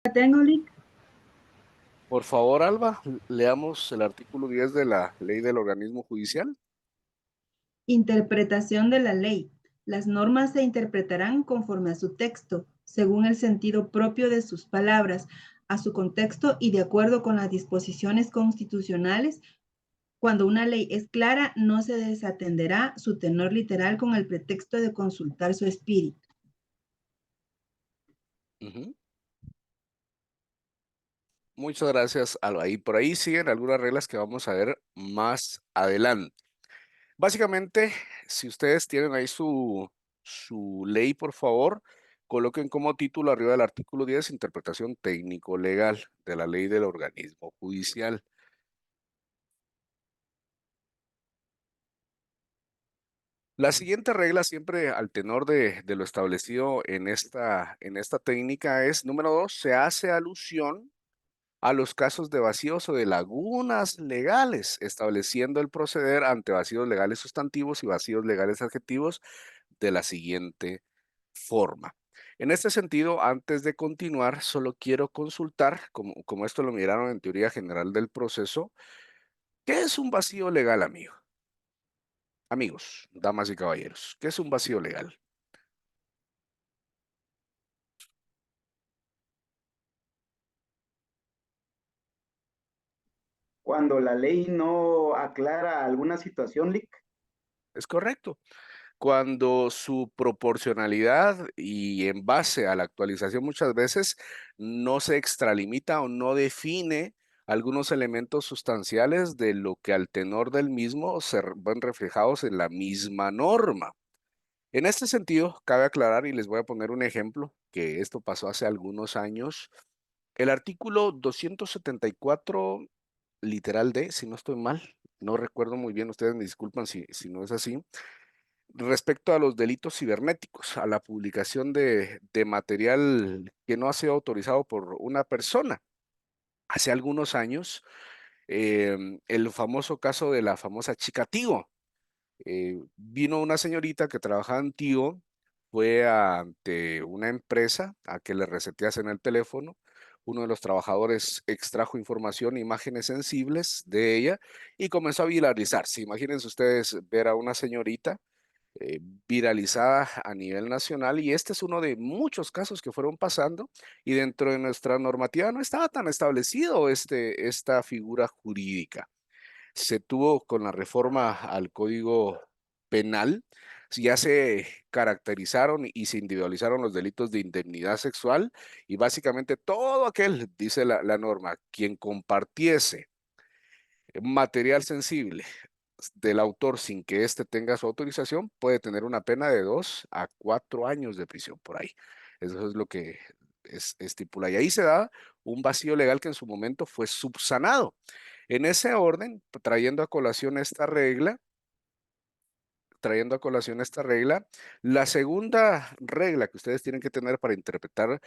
Tengo, Lick. Por favor, Alba, leamos el artículo 10 de la Ley del Organismo Judicial. Interpretación de la ley. Las normas se interpretarán conforme a su texto, según el sentido propio de sus palabras, a su contexto y de acuerdo con las disposiciones constitucionales. Cuando una ley es clara, no se desatenderá su tenor literal con el pretexto de consultar su espíritu. Ujú. Muchas gracias, Alba. Y por ahí siguen algunas reglas que vamos a ver más adelante. Básicamente, si ustedes tienen ahí su ley, por favor, coloquen como título arriba del artículo 10, interpretación técnico-legal de la Ley del Organismo Judicial. La siguiente regla, siempre al tenor de lo establecido en esta técnica, es, número 2, se hace alusión a los casos de vacíos o de lagunas legales, estableciendo el proceder ante vacíos legales sustantivos y vacíos legales adjetivos de la siguiente forma. En este sentido, antes de continuar, solo quiero consultar, como esto lo miraron en teoría general del proceso, ¿qué es un vacío legal, amigo? Amigos, damas y caballeros, ¿qué es un vacío legal? Cuando la ley no aclara alguna situación, Lick. Es correcto. Cuando su proporcionalidad y en base a la actualización muchas veces no se extralimita o no define algunos elementos sustanciales de lo que al tenor del mismo ven reflejados en la misma norma. En este sentido, cabe aclarar y les voy a poner un ejemplo, que esto pasó hace algunos años. El artículo 274, literal D, si no estoy mal, no recuerdo muy bien, ustedes me disculpan si no es así, respecto a los delitos cibernéticos, a la publicación de material que no ha sido autorizado por una persona. Hace algunos años, el famoso caso de la famosa chica Tigo. Vino una señorita que trabajaba en Tigo, fue ante una empresa a que le reseteasen el teléfono. Uno de los trabajadores extrajo información, imágenes sensibles de ella y comenzó a viralizarse. Imagínense ustedes ver a una señorita eh, viralizada a nivel nacional y este es uno de muchos casos que fueron pasando y dentro de nuestra normativa no estaba tan establecido esta figura jurídica. Se tuvo con la reforma al Código Penal, ya se caracterizaron y se individualizaron los delitos de indemnidad sexual y básicamente todo aquel, dice la norma, quien compartiese material sensible del autor sin que éste tenga su autorización, puede tener una pena de 2 a 4 años de prisión por ahí. Eso es lo que estipula. Y ahí se da un vacío legal que en su momento fue subsanado. En ese orden, trayendo a colación esta regla, la segunda regla que ustedes tienen que tener para interpretar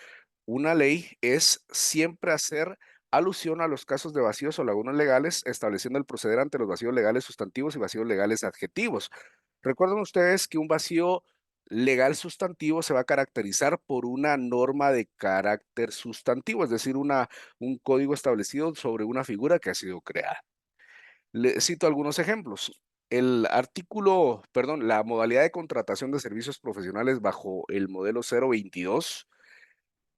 una ley es siempre hacer alusión a los casos de vacíos o lagunas legales, estableciendo el proceder ante los vacíos legales sustantivos y vacíos legales adjetivos. Recuerden ustedes que un vacío legal sustantivo se va a caracterizar por una norma de carácter sustantivo, es decir, un código establecido sobre una figura que ha sido creada. Le cito algunos ejemplos. La modalidad de contratación de servicios profesionales bajo el modelo 022.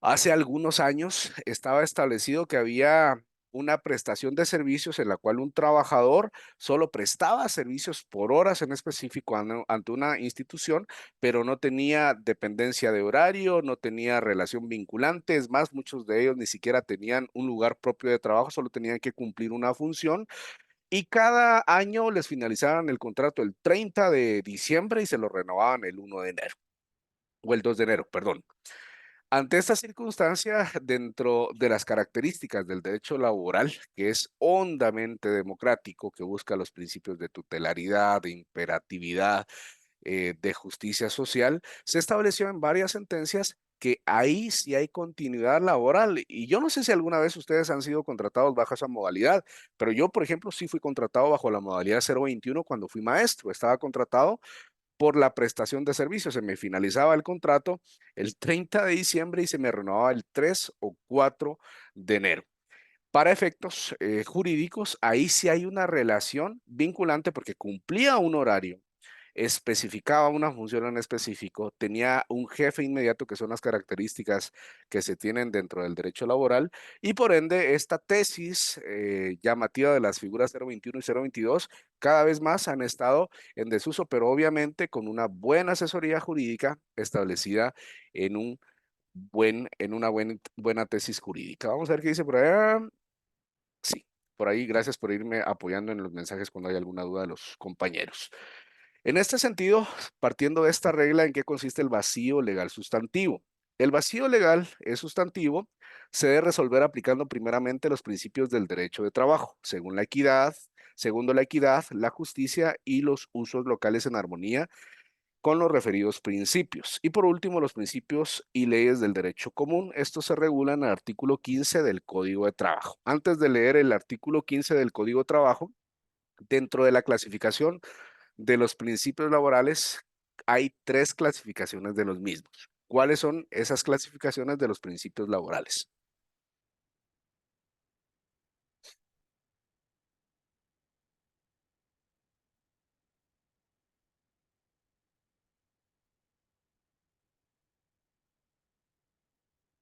Hace algunos años estaba establecido que había una prestación de servicios en la cual un trabajador solo prestaba servicios por horas en específico ante una institución, pero no tenía dependencia de horario, no tenía relación vinculante, es más, muchos de ellos ni siquiera tenían un lugar propio de trabajo, solo tenían que cumplir una función y cada año les finalizaban el contrato el 30 de diciembre y se lo renovaban el 1 de enero, o el 2 de enero, perdón. Ante esta circunstancia, dentro de las características del derecho laboral, que es hondamente democrático, que busca los principios de tutelaridad, de imperatividad, de justicia social, se estableció en varias sentencias que ahí sí hay continuidad laboral. Y yo no sé si alguna vez ustedes han sido contratados bajo esa modalidad, pero yo, por ejemplo, sí fui contratado bajo la modalidad 021 cuando fui maestro. Estaba contratado por la prestación de servicios. Se me finalizaba el contrato el 30 de diciembre y se me renovaba el 3 o 4 de enero. Para efectos jurídicos, ahí sí hay una relación vinculante porque cumplía un horario, especificaba una función en específico, tenía un jefe inmediato, que son las características que se tienen dentro del derecho laboral, y por ende esta tesis llamativa de las figuras 021 y 022 cada vez más han estado en desuso, pero obviamente con una buena asesoría jurídica establecida en una buena tesis jurídica. Vamos a ver qué dice por allá. Sí, por ahí, gracias por irme apoyando en los mensajes cuando hay alguna duda de los compañeros. En este sentido, partiendo de esta regla, ¿en qué consiste el vacío legal sustantivo? El vacío legal es sustantivo, se debe resolver aplicando primeramente los principios del derecho de trabajo, según la equidad, segundo la equidad, la justicia y los usos locales en armonía con los referidos principios. Y por último, los principios y leyes del derecho común. Estos se regulan en el artículo 15 del Código de Trabajo. Antes de leer el artículo 15 del Código de Trabajo, dentro de la clasificación de los principios laborales, hay 3 clasificaciones de los mismos. ¿Cuáles son esas clasificaciones de los principios laborales?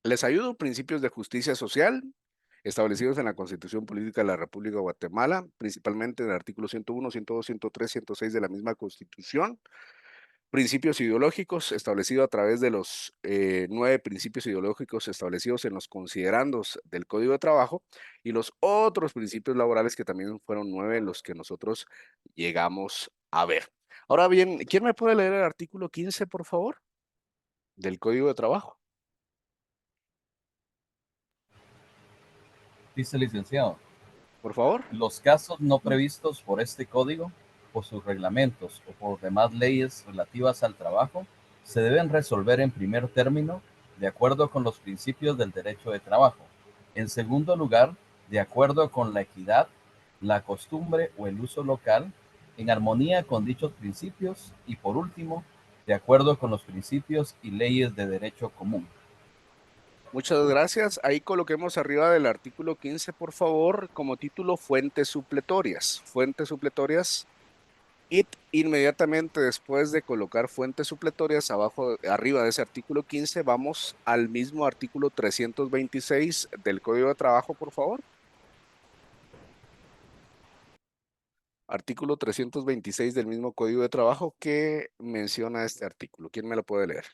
Les ayudo. Principios de justicia social establecidos en la Constitución Política de la República de Guatemala, principalmente en el artículo 101, 102, 103, 106 de la misma Constitución. Principios ideológicos establecidos a través de los 9 principios ideológicos establecidos en los considerandos del Código de Trabajo, y los otros principios laborales que también fueron 9 los que nosotros llegamos a ver. Ahora bien, ¿quién me puede leer el artículo 15, por favor, del Código de Trabajo? Dice, licenciado, Por favor. los casos no previstos por este código, por sus reglamentos o por demás leyes relativas al trabajo, se deben resolver en primer término de acuerdo con los principios del derecho de trabajo. En segundo lugar, de acuerdo con la equidad, la costumbre o el uso local, en armonía con dichos principios. Y por último, de acuerdo con los principios y leyes de derecho común. Muchas gracias. Ahí coloquemos arriba del artículo 15, por favor, como título fuentes supletorias. Fuentes supletorias. Y inmediatamente después de colocar fuentes supletorias arriba de ese artículo 15, vamos al mismo artículo 326 del Código de Trabajo, por favor. Artículo 326 del mismo Código de Trabajo. ¿Qué menciona este artículo? ¿Quién me lo puede leer?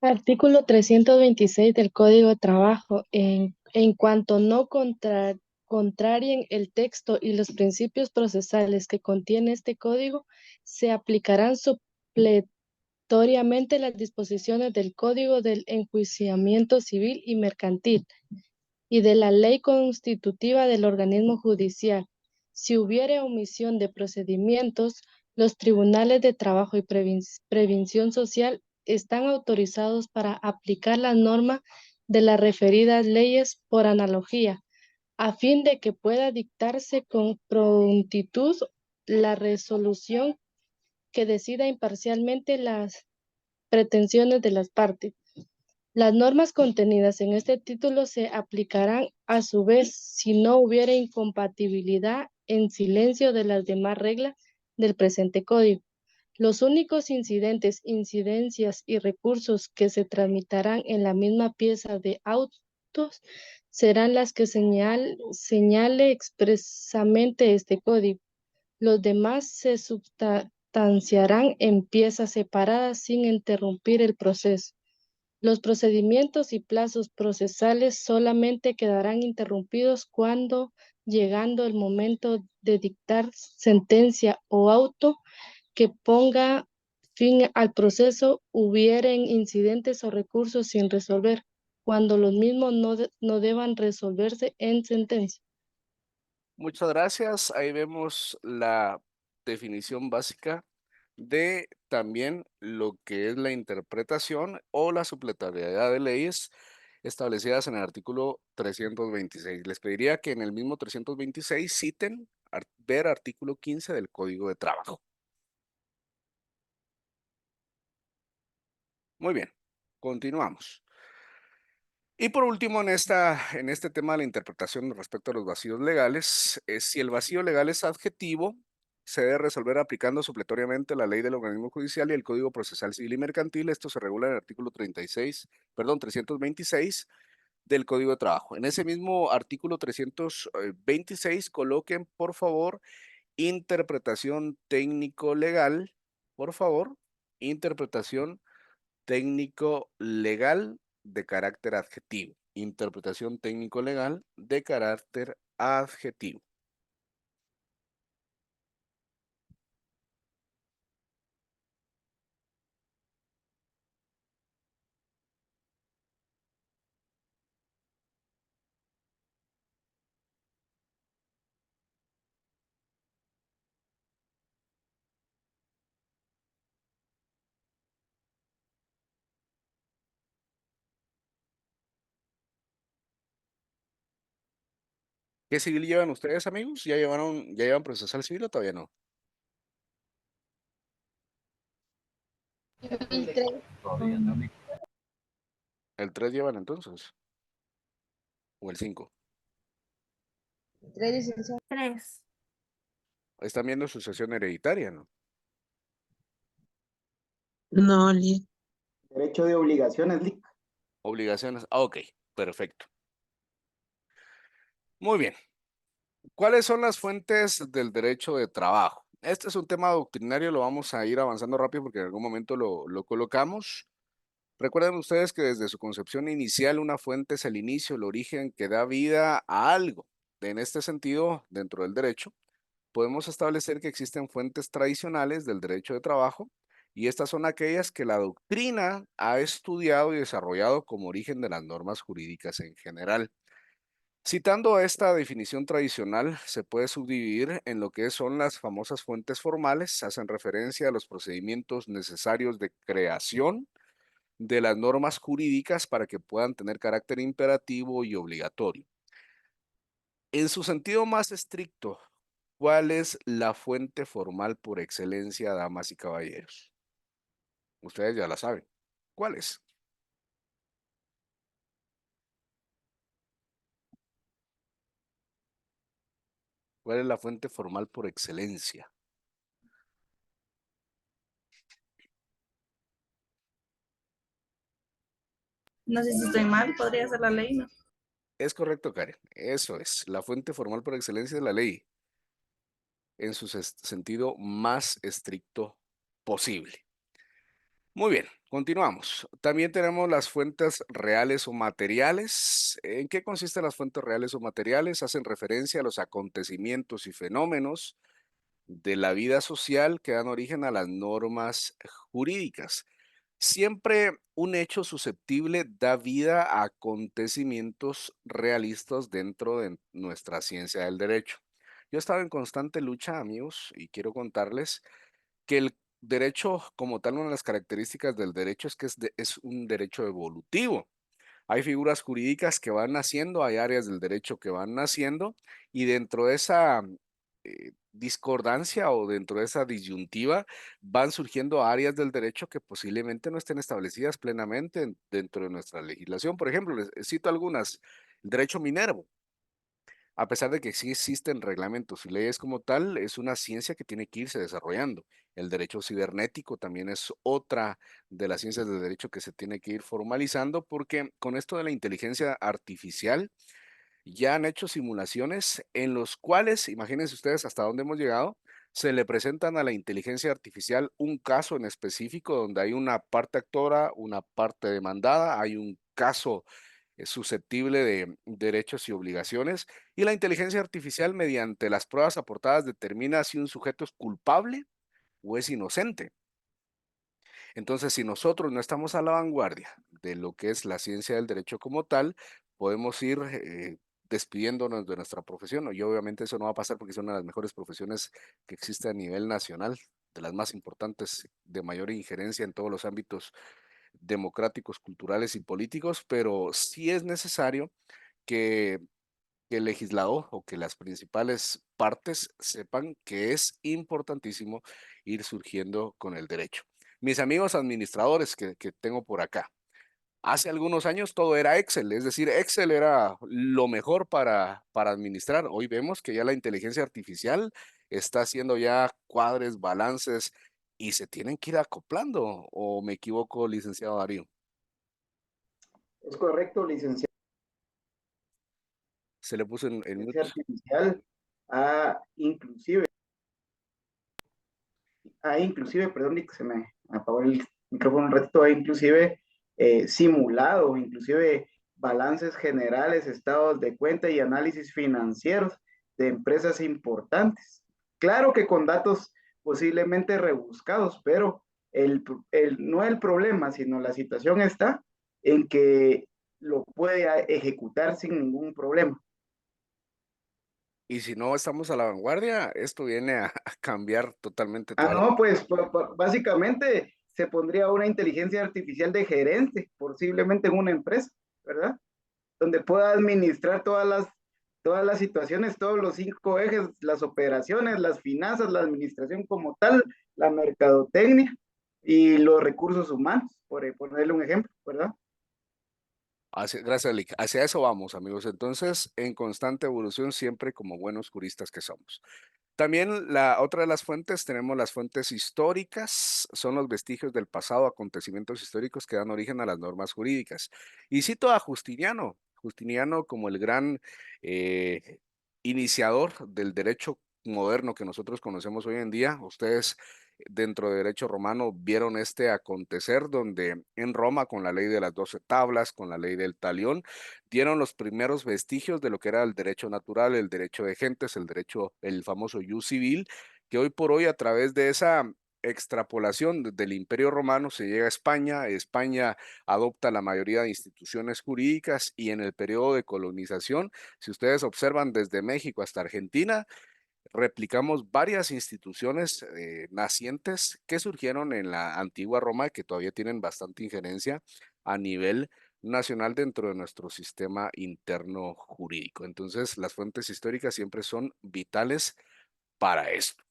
Artículo 326 del Código de Trabajo. En cuanto no contrarien el texto y los principios procesales que contiene este código, se aplicarán supletoriamente las disposiciones del Código del Enjuiciamiento Civil y Mercantil y de la ley constitutiva del organismo judicial. Si hubiere omisión de procedimientos, los tribunales de trabajo y prevención social están autorizados para aplicar la norma de las referidas leyes por analogía, a fin de que pueda dictarse con prontitud la resolución que decida imparcialmente las pretensiones de las partes. Las normas contenidas en este título se aplicarán a su vez si no hubiera incompatibilidad en silencio de las demás reglas del presente código. Los únicos incidentes, incidencias y recursos que se tramitarán en la misma pieza de autos serán las que señale expresamente este código. Los demás se sustanciarán en piezas separadas sin interrumpir el proceso. Los procedimientos y plazos procesales solamente quedarán interrumpidos cuando, llegando el momento de dictar sentencia o auto que ponga fin al proceso, hubieren incidentes o recursos sin resolver, cuando los mismos no deban resolverse en sentencia. Muchas gracias. Ahí vemos la definición básica de también lo que es la interpretación o la supletoriedad de leyes establecidas en el artículo 326. Les pediría que en el mismo 326 citen ver artículo 15 del Código de Trabajo. Muy bien, continuamos. Y por último, en este tema de la interpretación respecto a los vacíos legales, si el vacío legal es adjetivo, se debe resolver aplicando supletoriamente la ley del organismo judicial y el Código Procesal Civil y Mercantil. Esto se regula en el artículo 326 del Código de Trabajo. En ese mismo artículo 326, coloquen, por favor, interpretación técnico-legal, por favor, interpretación técnico-legal de carácter adjetivo. Interpretación técnico-legal de carácter adjetivo. ¿Qué civil llevan ustedes, amigos? ¿Ya llevan procesal civil o todavía no? El 3. Todavía no. ¿El 3 llevan entonces? ¿O el 5? 3, licenciado. 3. Están viendo sucesión hereditaria, ¿no? No, Lee. Derecho de obligaciones, Lic. Obligaciones. Ah, ok, perfecto. Muy bien. ¿Cuáles son las fuentes del derecho de trabajo? Este es un tema doctrinario, lo vamos a ir avanzando rápido porque en algún momento lo colocamos. Recuerden ustedes que desde su concepción inicial una fuente es el inicio, el origen que da vida a algo. En este sentido, dentro del derecho, podemos establecer que existen fuentes tradicionales del derecho de trabajo y estas son aquellas que la doctrina ha estudiado y desarrollado como origen de las normas jurídicas en general. Citando esta definición tradicional, se puede subdividir en lo que son las famosas fuentes formales, hacen referencia a los procedimientos necesarios de creación de las normas jurídicas para que puedan tener carácter imperativo y obligatorio. En su sentido más estricto, ¿cuál es la fuente formal por excelencia, damas y caballeros? Ustedes ya la saben. ¿Cuál es? ¿Cuál es la fuente formal por excelencia? No sé si estoy mal, podría ser la ley, ¿no? Es correcto, Karen. Eso es. La fuente formal por excelencia de la ley en su sentido más estricto posible. Muy bien, continuamos. También tenemos las fuentes reales o materiales. ¿En qué consisten las fuentes reales o materiales? Hacen referencia a los acontecimientos y fenómenos de la vida social que dan origen a las normas jurídicas. Siempre un hecho susceptible da vida a acontecimientos realistas dentro de nuestra ciencia del derecho. Yo he estado en constante lucha, amigos, y quiero contarles que el derecho como tal, una de las características del derecho es que es un derecho evolutivo. Hay figuras jurídicas que van naciendo, hay áreas del derecho que van naciendo y dentro de esa discordancia o dentro de esa disyuntiva van surgiendo áreas del derecho que posiblemente no estén establecidas plenamente dentro de nuestra legislación. Por ejemplo, les cito algunas. El derecho minero. A pesar de que sí existen reglamentos y leyes como tal, es una ciencia que tiene que irse desarrollando. El derecho cibernético también es otra de las ciencias del derecho que se tiene que ir formalizando porque con esto de la inteligencia artificial ya han hecho simulaciones en los cuales, imagínense ustedes hasta dónde hemos llegado, se le presentan a la inteligencia artificial un caso en específico donde hay una parte actora, una parte demandada, hay un caso susceptible de derechos y obligaciones, y la inteligencia artificial mediante las pruebas aportadas determina si un sujeto es culpable o es inocente. Entonces, si nosotros no estamos a la vanguardia de lo que es la ciencia del derecho como tal, podemos ir despidiéndonos de nuestra profesión, y obviamente eso no va a pasar porque es una de las mejores profesiones que existe a nivel nacional, de las más importantes, de mayor injerencia en todos los ámbitos democráticos, culturales y políticos, pero sí es necesario que, que el legislador o que las principales partes sepan que es importantísimo ir surgiendo con el derecho. Mis amigos administradores que tengo por acá, hace algunos años todo era Excel, es decir, Excel era lo mejor para administrar. Hoy vemos que ya la inteligencia artificial está haciendo ya cuadres, balances y se tienen que ir acoplando. ¿O me equivoco, licenciado Darío? Es correcto, licenciado. Se le puso en mute. Inteligencia artificial ha inclusive, perdón, se me apagó el micrófono un ratito, ha inclusive simulado, inclusive balances generales, estados de cuenta y análisis financieros de empresas importantes. Claro que con datos posiblemente rebuscados, pero no el problema, sino la situación está en que lo puede ejecutar sin ningún problema. Y si no estamos a la vanguardia, esto viene a cambiar totalmente Ah, toda la... no, pues básicamente se pondría una inteligencia artificial de gerente, posiblemente en una empresa, ¿verdad? Donde pueda administrar todas las situaciones, todos los 5 ejes, las operaciones, las finanzas, la administración como tal, la mercadotecnia y los recursos humanos, por ponerle un ejemplo, ¿verdad? Gracias, Lick. Hacia eso vamos, amigos. Entonces, en constante evolución, siempre como buenos juristas que somos. También la otra de las fuentes, tenemos las fuentes históricas, son los vestigios del pasado, acontecimientos históricos que dan origen a las normas jurídicas. Y cito a Justiniano, Justiniano como el gran eh, iniciador del derecho moderno que nosotros conocemos hoy en día. Ustedes dentro de derecho romano vieron este acontecer donde en Roma con la ley de las 12 tablas, con la ley del talión, dieron los primeros vestigios de lo que era el derecho natural, el derecho de gentes, el derecho, el famoso ius civil, que hoy por hoy a través de esa extrapolación del Imperio Romano se llega a España, España adopta la mayoría de instituciones jurídicas y en el periodo de colonización, si ustedes observan desde México hasta Argentina, replicamos varias instituciones nacientes que surgieron en la antigua Roma que todavía tienen bastante injerencia a nivel nacional dentro de nuestro sistema interno jurídico. Entonces, las fuentes históricas siempre son vitales para esto.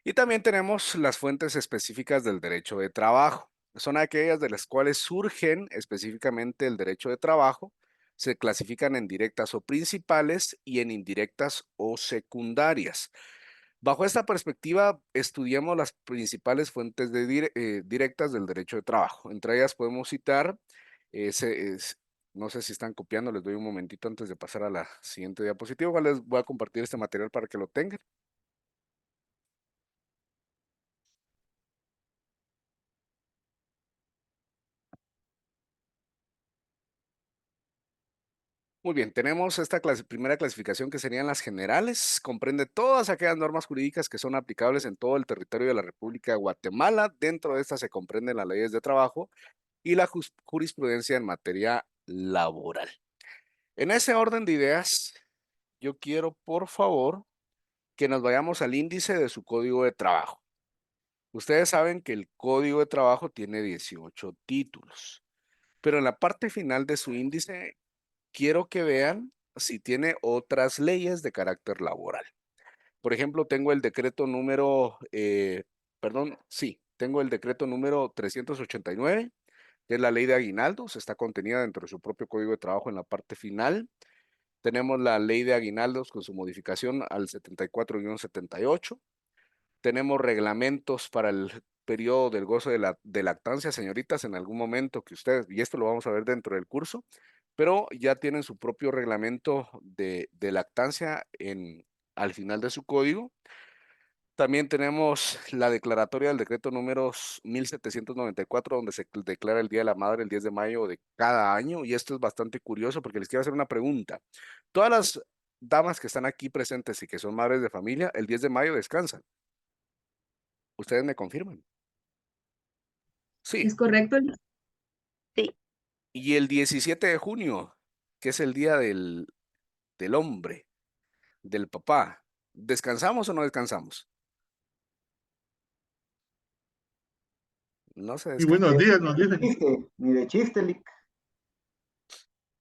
Y también tenemos las fuentes específicas del derecho de trabajo. Son aquellas de las cuales surgen específicamente el derecho de trabajo. Se clasifican en directas o principales y en indirectas o secundarias. Bajo esta perspectiva, estudiamos las principales fuentes directas del derecho de trabajo. Entre ellas podemos citar, no sé si están copiando, les doy un momentito antes de pasar a la siguiente diapositiva. Igual les voy a compartir este material para que lo tengan. Muy bien, tenemos esta primera clasificación que serían las generales. Comprende todas aquellas normas jurídicas que son aplicables en todo el territorio de la República de Guatemala. Dentro de estas se comprenden las leyes de trabajo y la jurisprudencia en materia laboral. En ese orden de ideas, yo quiero, por favor, que nos vayamos al índice de su código de trabajo. Ustedes saben que el código de trabajo tiene 18 títulos, pero en la parte final de su índice quiero que vean si tiene otras leyes de carácter laboral. Por ejemplo, tengo el decreto número, tengo el decreto número 389, que es la ley de aguinaldos, está contenida dentro de su propio código de trabajo en la parte final. Tenemos la ley de aguinaldos con su modificación al 74-78. Tenemos reglamentos para el periodo del gozo de lactancia, señoritas, en algún momento que ustedes, y esto lo vamos a ver dentro del curso, pero ya tienen su propio reglamento de lactancia al final de su código. También tenemos la declaratoria del decreto número 1794, donde se declara el Día de la Madre el 10 de mayo de cada año. Y esto es bastante curioso porque les quiero hacer una pregunta. Todas las damas que están aquí presentes y que son madres de familia, el 10 de mayo descansan. ¿Ustedes me confirman? Sí. ¿Es correcto? Sí. Y el 17 de junio, que es el día del hombre, del papá. ¿Descansamos o no descansamos? No se Y descansa. buenos días, nos dicen. Ni de chiste, Lick.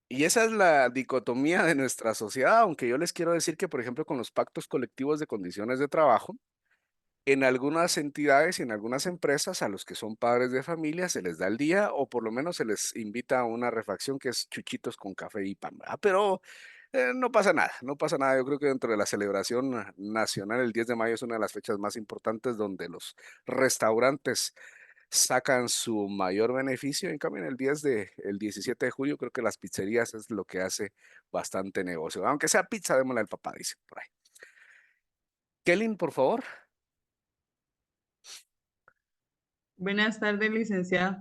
Y esa es la dicotomía de nuestra sociedad, aunque yo les quiero decir que, por ejemplo, con los pactos colectivos de condiciones de trabajo, en algunas entidades y en algunas empresas a los que son padres de familia se les da el día o por lo menos se les invita a una refacción que es chuchitos con café y pan, ¿verdad? Pero no pasa nada, no pasa nada. Yo creo que dentro de la celebración nacional, el 10 de mayo es una de las fechas más importantes donde los restaurantes sacan su mayor beneficio. En cambio, en el 17 de julio, creo que las pizzerías es lo que hace bastante negocio. Aunque sea pizza, démosle al papá, dice por ahí. Kelly, por favor. Buenas tardes, licenciado.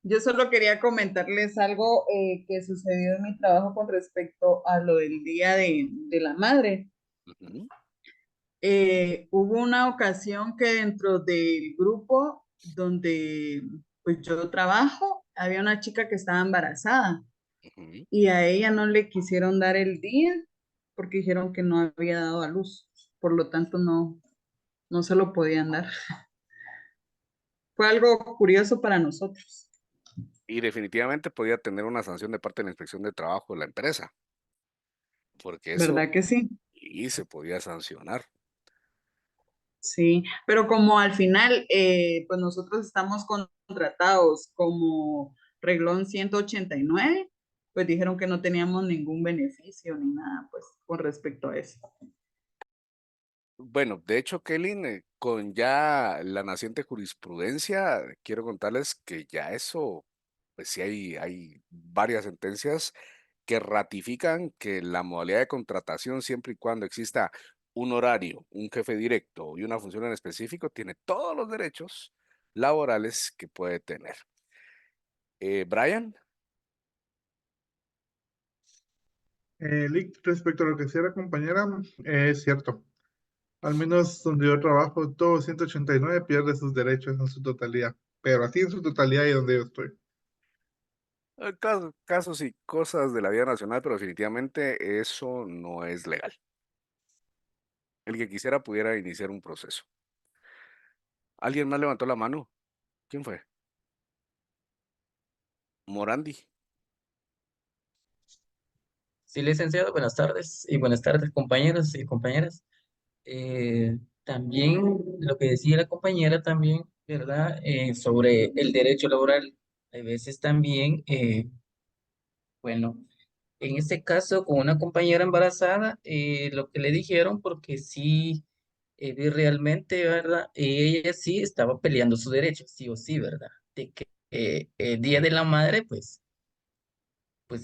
Yo solo quería comentarles algo que sucedió en mi trabajo con respecto a lo del Día de la Madre. Ujú. Hubo una ocasión que dentro del grupo donde pues yo trabajo, había una chica que estaba embarazada Ujú. y a ella no le quisieron dar el día porque dijeron que no había dado a luz, por lo tanto no se lo podían dar. Fue algo curioso para nosotros. Y definitivamente podía tener una sanción de parte de la Inspección de Trabajo de la empresa, porque eso ¿Verdad que sí? y se podía sancionar. Sí, pero como al final, pues nosotros estamos contratados como reglón 189, pues dijeron que no teníamos ningún beneficio ni nada, pues con respecto a eso. Bueno, de hecho, Kelly, con ya la naciente jurisprudencia, quiero contarles que ya eso, pues sí hay varias sentencias que ratifican que la modalidad de contratación, siempre y cuando exista un horario, un jefe directo y una función en específico, tiene todos los derechos laborales que puede tener. Brian. Lick, respecto a lo que decía la compañera, es cierto. Al menos donde yo trabajo, todo 189 pierde sus derechos en su totalidad. Pero así en su totalidad y donde yo estoy. Casos y cosas de la vida nacional, pero definitivamente eso no es legal. El que quisiera pudiera iniciar un proceso. ¿Alguien más levantó la mano? ¿Quién fue? Morandi. Sí, licenciado, buenas tardes y buenas tardes, compañeros y compañeras. También lo que decía la compañera también, ¿verdad? Sobre el derecho laboral. A veces también, bueno, en este caso con una compañera embarazada, lo que le dijeron, porque sí, vi realmente, ¿verdad? Ella sí estaba peleando su derecho, sí o sí, ¿verdad? De que el Día de la Madre, pues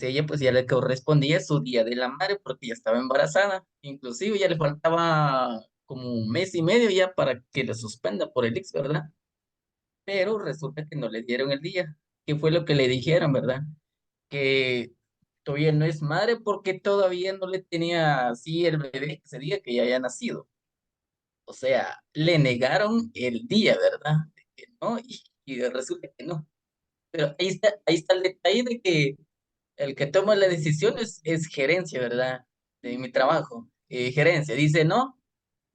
ella pues ya le correspondía su día de la madre porque ya estaba embarazada. Inclusive ya le faltaba como un mes y medio ya para que le suspenda por el IX, ¿verdad? Pero resulta que no le dieron el día. ¿Qué fue lo que le dijeron, verdad? Que todavía no es madre porque todavía no le tenía así el bebé ese día que ya haya nacido. O sea, le negaron el día, ¿verdad? De que no, y resulta que no. Pero ahí está el detalle de que el que toma la decisión es gerencia, ¿verdad? De mi trabajo. Gerencia dice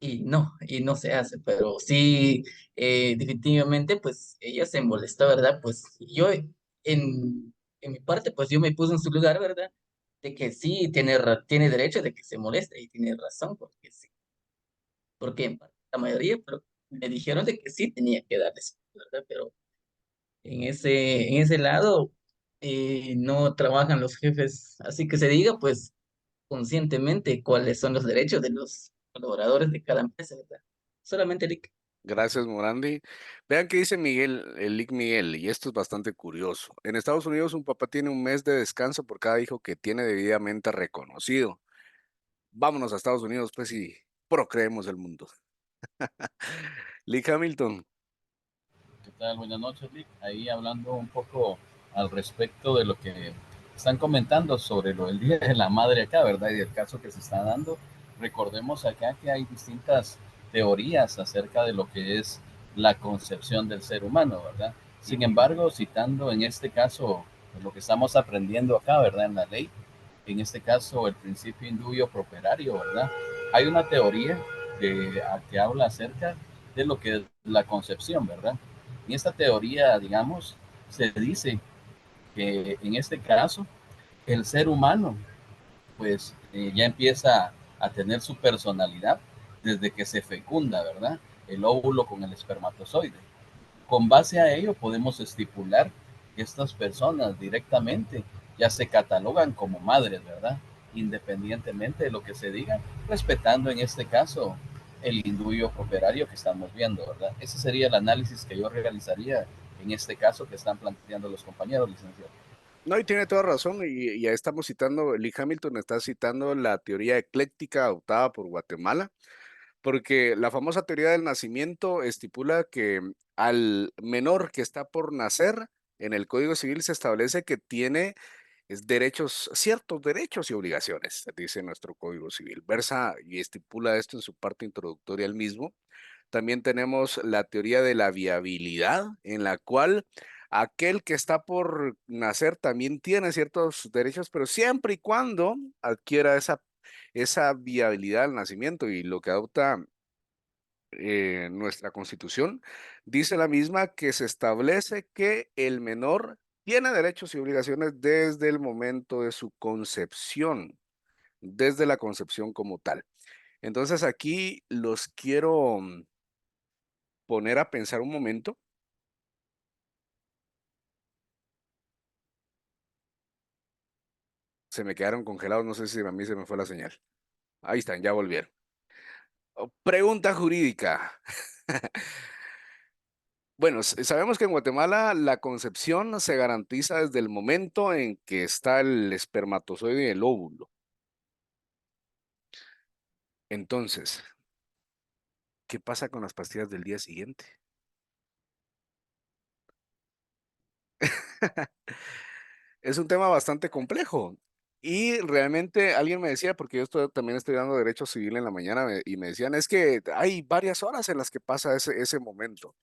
y no se hace, pero sí, definitivamente, pues ella se molestó, ¿verdad? Pues yo, en mi parte, pues yo me puse en su lugar, ¿verdad? De que sí, tiene derecho de que se moleste y tiene razón, porque sí, porque en parte la mayoría, pero me dijeron de que sí tenía que darles, ¿verdad? Pero en ese lado no trabajan los jefes, así que se diga pues conscientemente cuáles son los derechos de los colaboradores de cada empresa, ¿verdad? Solamente Lick. Gracias, Morandi. Vean qué dice Miguel, el Lic Miguel, y esto es bastante curioso. En Estados Unidos, un papá tiene un mes de descanso por cada hijo que tiene debidamente reconocido. Vámonos a Estados Unidos, pues, y procreemos el mundo. Lic Hamilton. ¿Qué tal? Buenas noches, Lick. Ahí hablando un poco al respecto de lo que están comentando sobre lo del Día de la Madre acá, ¿verdad? Y del caso que se está dando. Recordemos acá que hay distintas teorías acerca de lo que es la concepción del ser humano, ¿verdad? Sin embargo, citando en este caso lo que estamos aprendiendo acá, ¿verdad? En la ley, en este caso el principio indubio pro operario, ¿verdad? Hay una teoría que habla acerca de lo que es la concepción, ¿verdad? En esta teoría, digamos, se dice que en este caso el ser humano pues ya empieza a tener su personalidad desde que se fecunda, ¿verdad? El óvulo con el espermatozoide. Con base a ello podemos estipular que estas personas directamente ya se catalogan como madres, ¿verdad? Independientemente de lo que se diga, respetando en este caso el indubio operario que estamos viendo, ¿verdad? Ese sería el análisis que yo realizaría en este caso que están planteando los compañeros, licenciados. No, y tiene toda razón, y ya estamos citando, Lee Hamilton está citando la teoría ecléctica adoptada por Guatemala, porque la famosa teoría del nacimiento estipula que al menor que está por nacer, en el Código Civil se establece que tiene derechos, ciertos derechos y obligaciones, dice nuestro Código Civil. Versa y estipula esto en su parte introductoria al mismo. También tenemos la teoría de la viabilidad, en la cual aquel que está por nacer también tiene ciertos derechos, pero siempre y cuando adquiera esa viabilidad al nacimiento, y lo que adopta nuestra Constitución, dice la misma que se establece que el menor tiene derechos y obligaciones desde el momento de su concepción, desde la concepción como tal. Entonces aquí los quiero poner a pensar un momento. Se me quedaron congelados, no sé si a mí se me fue la señal. Ahí están, ya volvieron. Pregunta jurídica. Bueno, sabemos que en Guatemala la concepción se garantiza desde el momento en que está el espermatozoide y el óvulo. Entonces, ¿qué pasa con las pastillas del día siguiente? Es un tema bastante complejo. Y realmente alguien me decía, porque yo también estoy dando derecho civil en la mañana, y me decían, es que hay varias horas en las que pasa ese momento.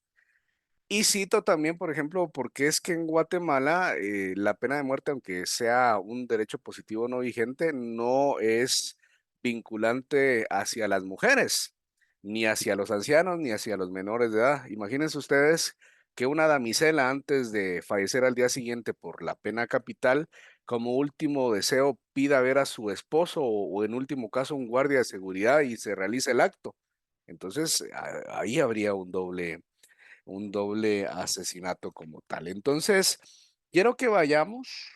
Y cito también, por ejemplo, porque es que en Guatemala la pena de muerte, aunque sea un derecho positivo no vigente, no es vinculante hacia las mujeres, ni hacia los ancianos, ni hacia los menores de edad. Imagínense ustedes que una damisela antes de fallecer al día siguiente por la pena capital, como último deseo pida ver a su esposo o en último caso un guardia de seguridad y se realiza el acto. Entonces ahí habría un doble asesinato como tal. Entonces, quiero que vayamos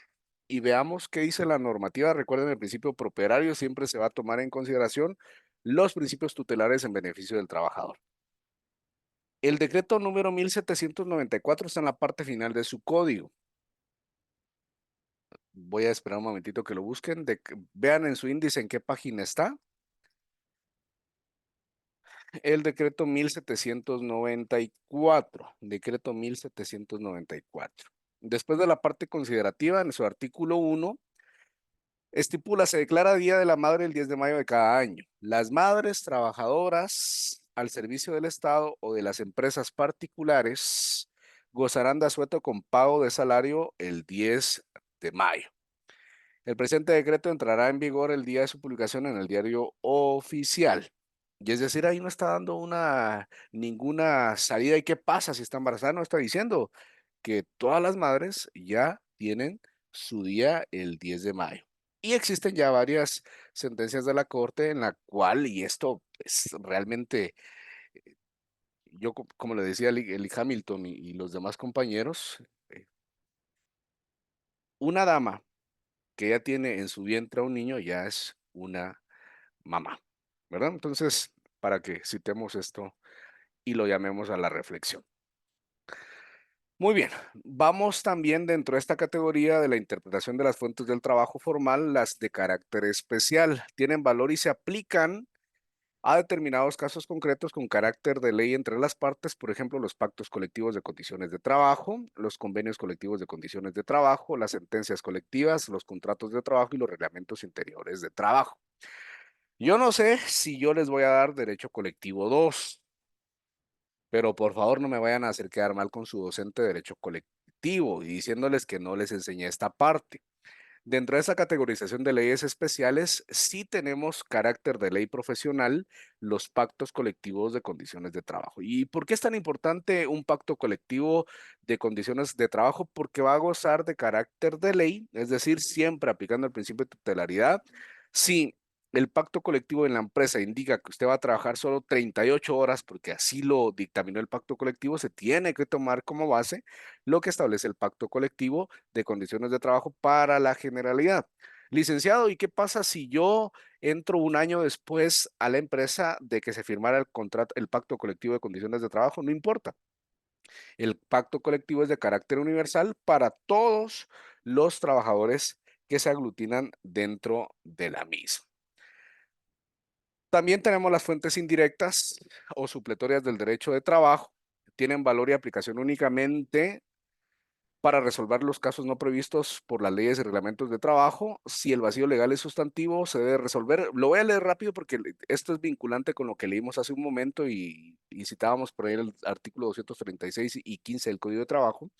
y veamos qué dice la normativa. Recuerden, el principio properario siempre se va a tomar en consideración los principios tutelares en beneficio del trabajador. El decreto número 1794 está en la parte final de su código. Voy a esperar un momentito que lo busquen. Vean en su índice en qué página está. El decreto 1794. Decreto 1794. Después de la parte considerativa, en su artículo 1, estipula, se declara Día de la Madre el 10 de mayo de cada año. Las madres trabajadoras al servicio del Estado o de las empresas particulares gozarán de asueto con pago de salario el 10 de mayo. El presente decreto entrará en vigor el día de su publicación en el diario oficial. Y es decir, ahí no está dando ninguna salida. ¿Y qué pasa si está embarazada? No está diciendo que todas las madres ya tienen su día el 10 de mayo. Y existen ya varias sentencias de la Corte en la cual, y esto es realmente, yo como le decía Eli Hamilton y los demás compañeros, una dama que ya tiene en su vientre a un niño ya es una mamá, ¿verdad? Entonces, para que citemos esto y lo llamemos a la reflexión. Muy bien, vamos también dentro de esta categoría de la interpretación de las fuentes del trabajo formal, las de carácter especial. Tienen valor y se aplican a determinados casos concretos con carácter de ley entre las partes, por ejemplo, los pactos colectivos de condiciones de trabajo, los convenios colectivos de condiciones de trabajo, las sentencias colectivas, los contratos de trabajo y los reglamentos interiores de trabajo. Yo no sé si yo les voy a dar derecho colectivo 2, pero por favor no me vayan a hacer quedar mal con su docente de derecho colectivo y diciéndoles que no les enseñé esta parte. Dentro de esa categorización de leyes especiales, sí tenemos carácter de ley profesional los pactos colectivos de condiciones de trabajo. ¿Y por qué es tan importante un pacto colectivo de condiciones de trabajo? Porque va a gozar de carácter de ley, es decir, siempre aplicando el principio de tutelaridad. Si el pacto colectivo en la empresa indica que usted va a trabajar solo 38 horas, porque así lo dictaminó el pacto colectivo, se tiene que tomar como base lo que establece el pacto colectivo de condiciones de trabajo para la generalidad. Licenciado, ¿y qué pasa si yo entro un año después a la empresa de que se firmara el contrato, el pacto colectivo de condiciones de trabajo? No importa. El pacto colectivo es de carácter universal para todos los trabajadores que se aglutinan dentro de la misma. También tenemos las fuentes indirectas o supletorias del derecho de trabajo. Tienen valor y aplicación únicamente para resolver los casos no previstos por las leyes y reglamentos de trabajo. Si el vacío legal es sustantivo, se debe resolver. Lo voy a leer rápido porque esto es vinculante con lo que leímos hace un momento y citábamos por ahí el artículo 236 y 15 del Código de Trabajo.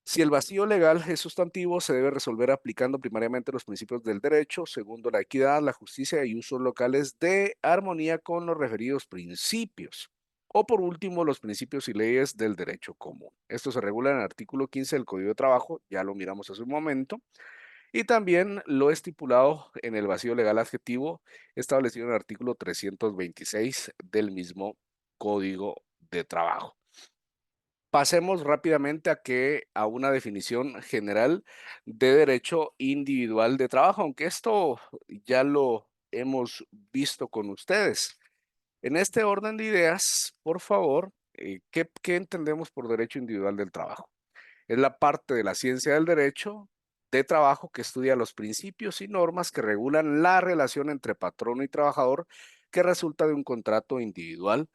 Si el vacío legal es sustantivo, se debe resolver aplicando primariamente los principios del derecho, segundo, la equidad, la justicia y usos locales de armonía con los referidos principios. O por último, los principios y leyes del derecho común. Esto se regula en el artículo 15 del Código de Trabajo, ya lo miramos hace un momento, y también lo estipulado en el vacío legal adjetivo establecido en el artículo 326 del mismo Código de Trabajo. Pasemos rápidamente a una definición general de derecho individual de trabajo, aunque esto ya lo hemos visto con ustedes. En este orden de ideas, por favor, ¿qué entendemos por derecho individual del trabajo? Es la parte de la ciencia del derecho de trabajo que estudia los principios y normas que regulan la relación entre patrono y trabajador que resulta de un contrato individual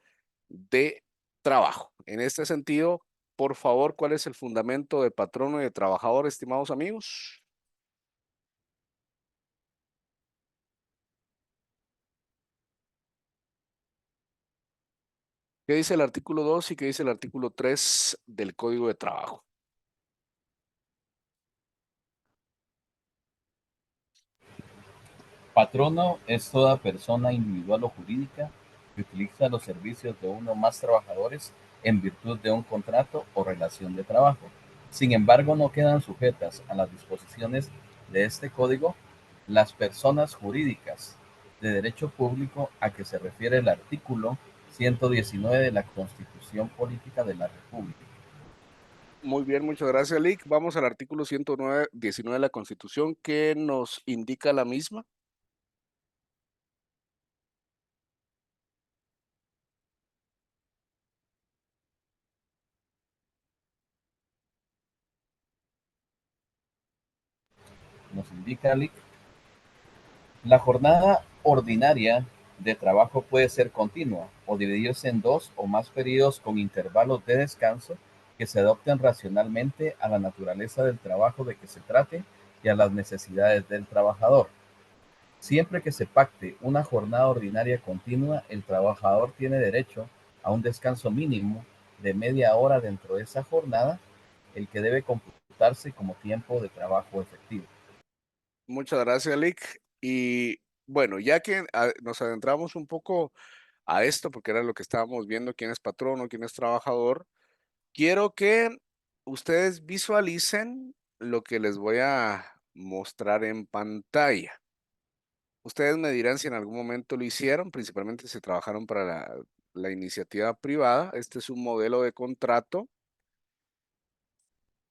de trabajo. En este sentido, por favor, ¿cuál es el fundamento de patrono y de trabajador, estimados amigos? ¿Qué dice el artículo 2 y qué dice el artículo 3 del Código de Trabajo? Patrono es toda persona individual o jurídica que utiliza los servicios de uno o más trabajadores en virtud de un contrato o relación de trabajo. Sin embargo, no quedan sujetas a las disposiciones de este código las personas jurídicas de derecho público a que se refiere el artículo 119 de la Constitución Política de la República. Muy bien, muchas gracias, Lick. Vamos al artículo 119 de la Constitución que nos indica la misma. Nos indica Lick. La jornada ordinaria de trabajo puede ser continua o dividirse en 2 o más periodos con intervalos de descanso que se adopten racionalmente a la naturaleza del trabajo de que se trate y a las necesidades del trabajador. Siempre que se pacte una jornada ordinaria continua, el trabajador tiene derecho a un descanso mínimo de media hora dentro de esa jornada, el que debe computarse como tiempo de trabajo efectivo. Muchas gracias, Lick. Y bueno, ya que nos adentramos un poco a esto, porque era lo que estábamos viendo, quién es patrono, quién es trabajador, quiero que ustedes visualicen lo que les voy a mostrar en pantalla. Ustedes me dirán si en algún momento lo hicieron, principalmente si trabajaron para la iniciativa privada. Este es un modelo de contrato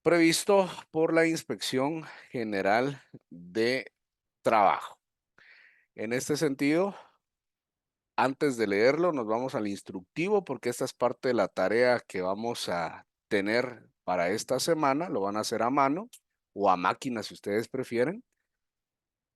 previsto por la Inspección General de Trabajo. En este sentido, antes de leerlo, nos vamos al instructivo porque esta es parte de la tarea que vamos a tener para esta semana. Lo van a hacer a mano o a máquina si ustedes prefieren.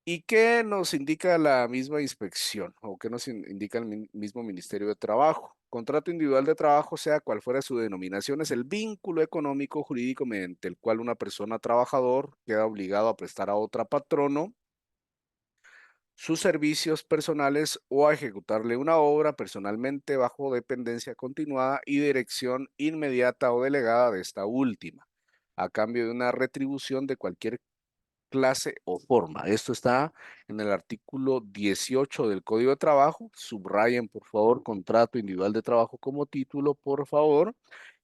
¿Y qué nos indica la misma inspección o qué nos indica el mismo Ministerio de Trabajo? Contrato individual de trabajo, sea cual fuera su denominación, es el vínculo económico jurídico mediante el cual una persona trabajador queda obligado a prestar a otra patrono sus servicios personales o a ejecutarle una obra personalmente bajo dependencia continuada y dirección inmediata o delegada de esta última, a cambio de una retribución de cualquier clase o forma. Esto está en el artículo 18 del Código de Trabajo. Subrayen, por favor, contrato individual de trabajo como título, por favor.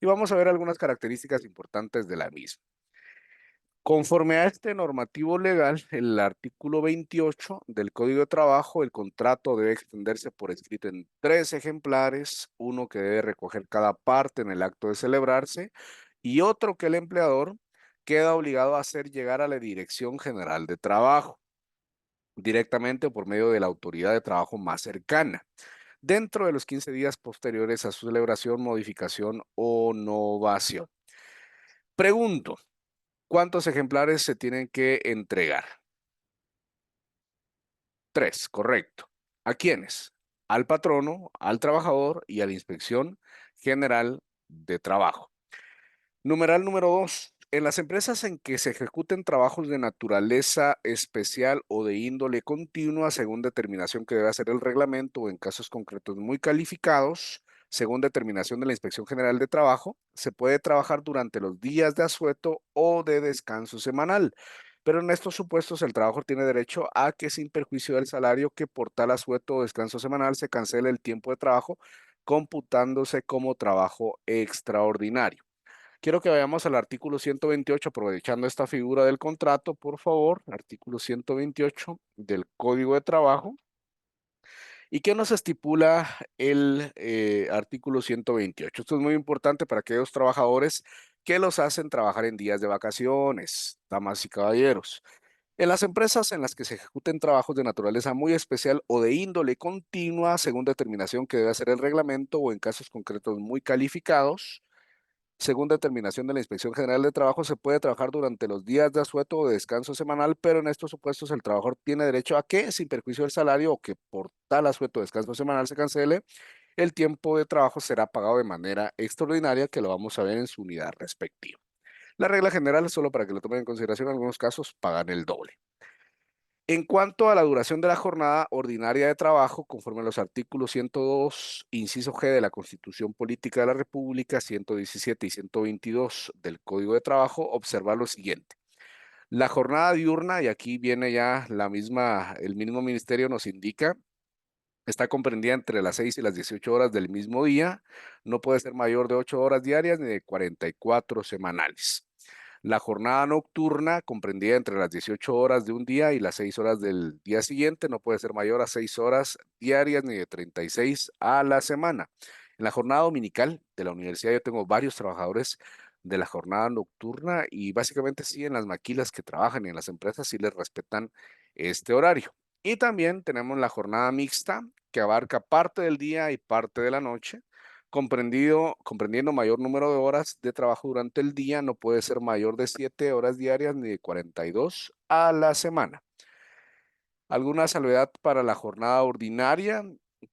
Y vamos a ver algunas características importantes de la misma. Conforme a este normativo legal, el artículo 28 del Código de Trabajo, el contrato debe extenderse por escrito en 3 ejemplares, uno que debe recoger cada parte en el acto de celebrarse y otro que el empleador queda obligado a hacer llegar a la Dirección General de Trabajo, directamente o por medio de la autoridad de trabajo más cercana, dentro de los 15 días posteriores a su celebración, modificación o novación. Pregunto, ¿cuántos ejemplares se tienen que entregar? 3, correcto. ¿A quiénes? Al patrono, al trabajador y a la Inspección General de Trabajo. Numeral número 2. En las empresas en que se ejecuten trabajos de naturaleza especial o de índole continua, según determinación que debe hacer el reglamento o en casos concretos muy calificados, según determinación de la Inspección General de Trabajo, se puede trabajar durante los días de asueto o de descanso semanal. Pero en estos supuestos el trabajador tiene derecho a que sin perjuicio del salario que por tal asueto o descanso semanal se cancele el tiempo de trabajo, computándose como trabajo extraordinario. Quiero que vayamos al artículo 128, aprovechando esta figura del contrato, por favor, artículo 128 del Código de Trabajo. ¿Y qué nos estipula el artículo 128? Esto es muy importante para aquellos trabajadores que los hacen trabajar en días de vacaciones, damas y caballeros. En las empresas en las que se ejecuten trabajos de naturaleza muy especial o de índole continua, según determinación que debe hacer el reglamento o en casos concretos muy calificados, según determinación de la Inspección General de Trabajo, se puede trabajar durante los días de asueto o de descanso semanal, pero en estos supuestos el trabajador tiene derecho a que, sin perjuicio del salario o que por tal asueto o descanso semanal se cancele, el tiempo de trabajo será pagado de manera extraordinaria, que lo vamos a ver en su unidad respectiva. La regla general, solo para que lo tomen en consideración, en algunos casos pagan el doble. En cuanto a la duración de la jornada ordinaria de trabajo, conforme a los artículos 102, inciso G de la Constitución Política de la República, 117 y 122 del Código de Trabajo, observar lo siguiente. La jornada diurna, y aquí viene ya el mismo ministerio nos indica, está comprendida entre las 6 y las 18 horas del mismo día, no puede ser mayor de 8 horas diarias ni de 44 semanales. La jornada nocturna, comprendida entre las 18 horas de un día y las 6 horas del día siguiente, no puede ser mayor a 6 horas diarias ni de 36 a la semana. En la jornada dominical de la universidad yo tengo varios trabajadores de la jornada nocturna y básicamente sí en las maquilas que trabajan y en las empresas sí les respetan este horario. Y también tenemos la jornada mixta que abarca parte del día y parte de la noche. Comprendiendo mayor número de horas de trabajo durante el día, no puede ser mayor de 7 horas diarias ni de 42 a la semana. Alguna salvedad para la jornada ordinaria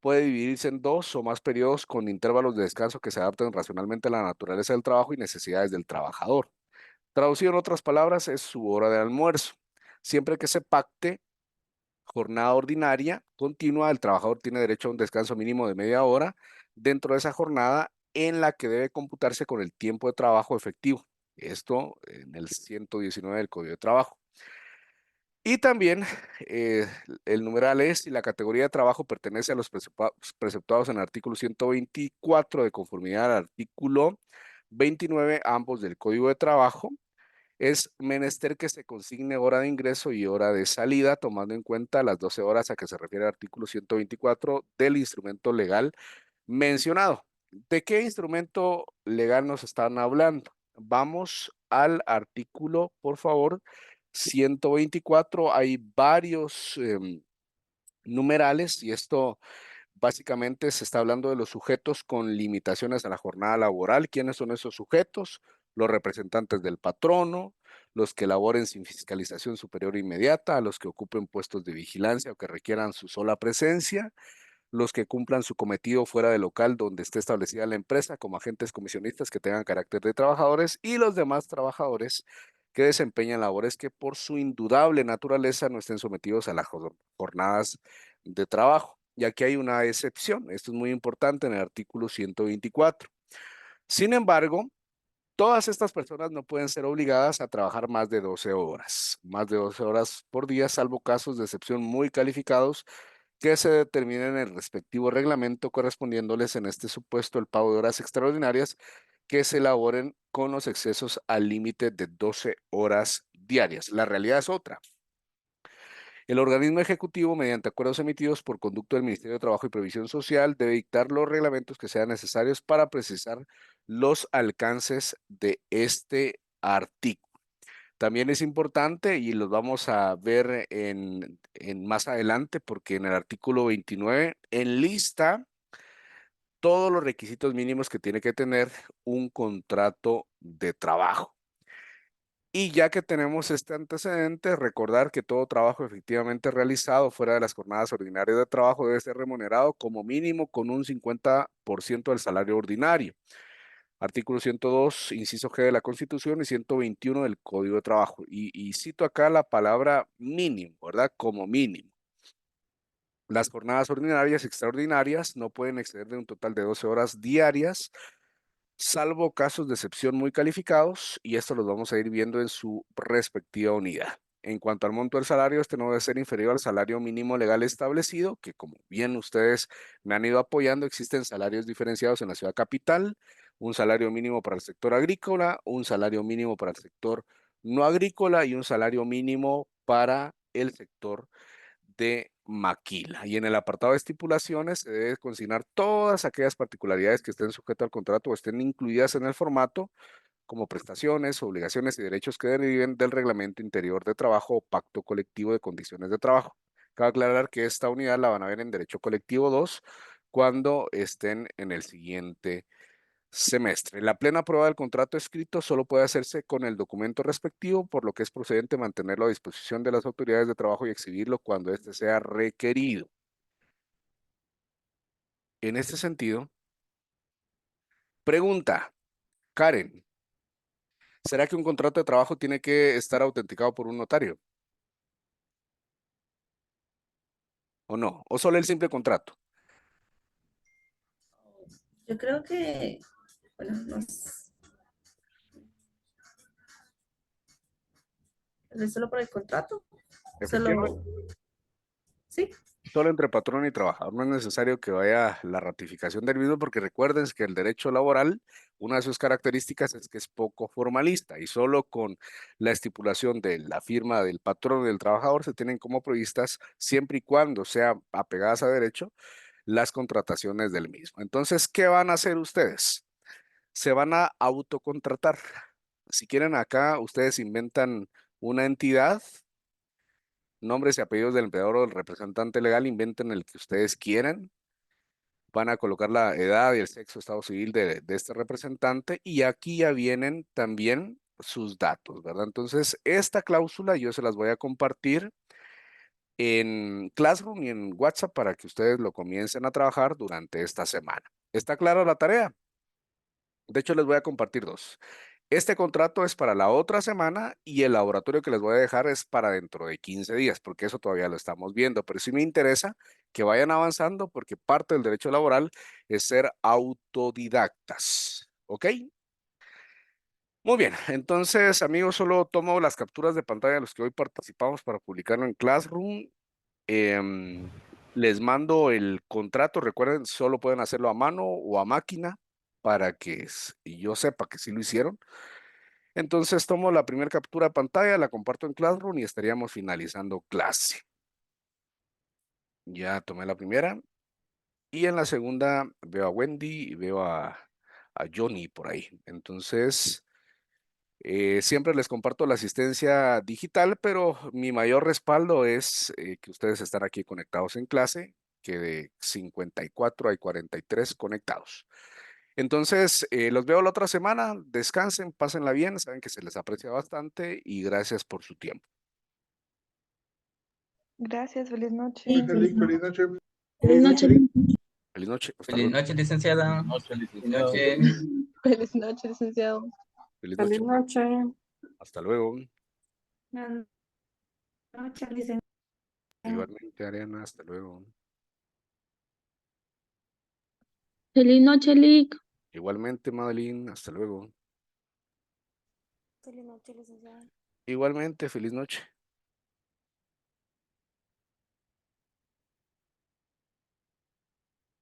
puede dividirse en 2 o más periodos con intervalos de descanso que se adapten racionalmente a la naturaleza del trabajo y necesidades del trabajador. Traducido en otras palabras, es su hora de almuerzo. Siempre que se pacte jornada ordinaria continua, el trabajador tiene derecho a un descanso mínimo de media hora dentro de esa jornada en la que debe computarse con el tiempo de trabajo efectivo. Esto en el 119 del Código de Trabajo. Y también el numeral es si la categoría de trabajo pertenece a los preceptuados en el artículo 124 de conformidad al artículo 29, ambos del Código de Trabajo. Es menester que se consigne hora de ingreso y hora de salida, tomando en cuenta las 12 horas a que se refiere el artículo 124 del instrumento legal mencionado. ¿De qué instrumento legal nos están hablando? Vamos al artículo, por favor, 124. Hay varios numerales y esto básicamente se está hablando de los sujetos con limitaciones a la jornada laboral. ¿Quiénes son esos sujetos? Los representantes del patrono, los que laboren sin fiscalización superior inmediata, los que ocupen puestos de vigilancia o que requieran su sola presencia, los que cumplan su cometido fuera del local donde esté establecida la empresa como agentes comisionistas que tengan carácter de trabajadores y los demás trabajadores que desempeñan labores que por su indudable naturaleza no estén sometidos a las jornadas de trabajo. Y aquí hay una excepción, esto es muy importante en el artículo 124. Sin embargo, Todas estas personas no pueden ser obligadas a trabajar más de 12 horas, por día, salvo casos de excepción muy calificados que se determinen en el respectivo reglamento, correspondiéndoles en este supuesto el pago de horas extraordinarias que se elaboren con los excesos al límite de 12 horas diarias. La realidad es otra. El organismo ejecutivo, mediante acuerdos emitidos por conducto del Ministerio de Trabajo y Previsión Social, debe dictar los reglamentos que sean necesarios para precisar los alcances de este artículo. También es importante, y los vamos a ver en más adelante, porque en el artículo 29 enlista todos los requisitos mínimos que tiene que tener un contrato de trabajo. Y ya que tenemos este antecedente, recordar que todo trabajo efectivamente realizado fuera de las jornadas ordinarias de trabajo debe ser remunerado como mínimo con un 50% del salario ordinario. Artículo 102, inciso G de la Constitución y 121 del Código de Trabajo. Y cito acá la palabra mínimo, ¿verdad? Como mínimo. Las jornadas ordinarias y extraordinarias no pueden exceder de un total de 12 horas diarias, salvo casos de excepción muy calificados, y esto los vamos a ir viendo en su respectiva unidad. En cuanto al monto del salario, este no debe ser inferior al salario mínimo legal establecido, que como bien ustedes me han ido apoyando, existen salarios diferenciados en la ciudad capital, un salario mínimo para el sector agrícola, un salario mínimo para el sector no agrícola y un salario mínimo para el sector de maquila. Y en el apartado de estipulaciones se debe consignar todas aquellas particularidades que estén sujetas al contrato o estén incluidas en el formato, como prestaciones, obligaciones y derechos que deriven del reglamento interior de trabajo o pacto colectivo de condiciones de trabajo. Cabe aclarar que esta unidad la van a ver en Derecho Colectivo 2 cuando estén en el siguiente semestre. La plena prueba del contrato escrito solo puede hacerse con el documento respectivo, por lo que es procedente mantenerlo a disposición de las autoridades de trabajo y exhibirlo cuando éste sea requerido. En este sentido, pregunta, Karen, ¿será que un contrato de trabajo tiene que estar autenticado por un notario? ¿O no? ¿O solo el simple contrato? Yo creo que, bueno, no sé, ¿es solo por el contrato? Efectivamente. Solo, sí. Solo entre patrón y trabajador. No es necesario que vaya la ratificación del mismo, porque recuerden que el derecho laboral, una de sus características es que es poco formalista y solo con la estipulación de la firma del patrón y del trabajador se tienen como previstas, siempre y cuando sean apegadas a derecho, las contrataciones del mismo. Entonces, ¿qué van a hacer ustedes? Se van a autocontratar. Si quieren acá, ustedes inventan una entidad, nombres y apellidos del empleador o del representante legal, inventen el que ustedes quieran. Van a colocar la edad y el sexo, estado civil de este representante, y aquí ya vienen también sus datos, ¿verdad? Entonces, esta cláusula yo se las voy a compartir en Classroom y en WhatsApp para que ustedes lo comiencen a trabajar durante esta semana. ¿Está clara la tarea? De hecho, les voy a compartir dos. Este contrato es para la otra semana y el laboratorio que les voy a dejar es para dentro de 15 días, porque eso todavía lo estamos viendo. Pero sí me interesa que vayan avanzando porque parte del derecho laboral es ser autodidactas. ¿Ok? Muy bien. Entonces, amigos, solo tomo las capturas de pantalla de los que hoy participamos para publicarlo en Classroom. Les mando el contrato. Recuerden, solo pueden hacerlo a mano o a máquina para que yo sepa que sí lo hicieron. Entonces tomo la primera captura de pantalla, la comparto en Classroom y estaríamos finalizando clase. Ya tomé la primera. Y en la segunda veo a Wendy y veo a Johnny por ahí. Entonces, siempre les comparto la asistencia digital, pero mi mayor respaldo es que ustedes están aquí conectados en clase, que de 54 hay 43 conectados. Entonces, los veo la otra semana. Descansen, pásenla bien. Saben que se les aprecia bastante y gracias por su tiempo. Gracias, feliz noche. Gracias, Lick, feliz noche. Feliz noche. Feliz noche. Hasta Feliz luego. noche, licenciada. Noche, Feliz licenciado. noche. Feliz noche, licenciado. Feliz Feliz noche. noche. Hasta luego. Buenas noches, licenciado. Igualmente, Ariana. Hasta luego. Feliz noche, Lick. Igualmente, Madeline. Hasta luego. Feliz noche, licenciada. Igualmente, feliz noche.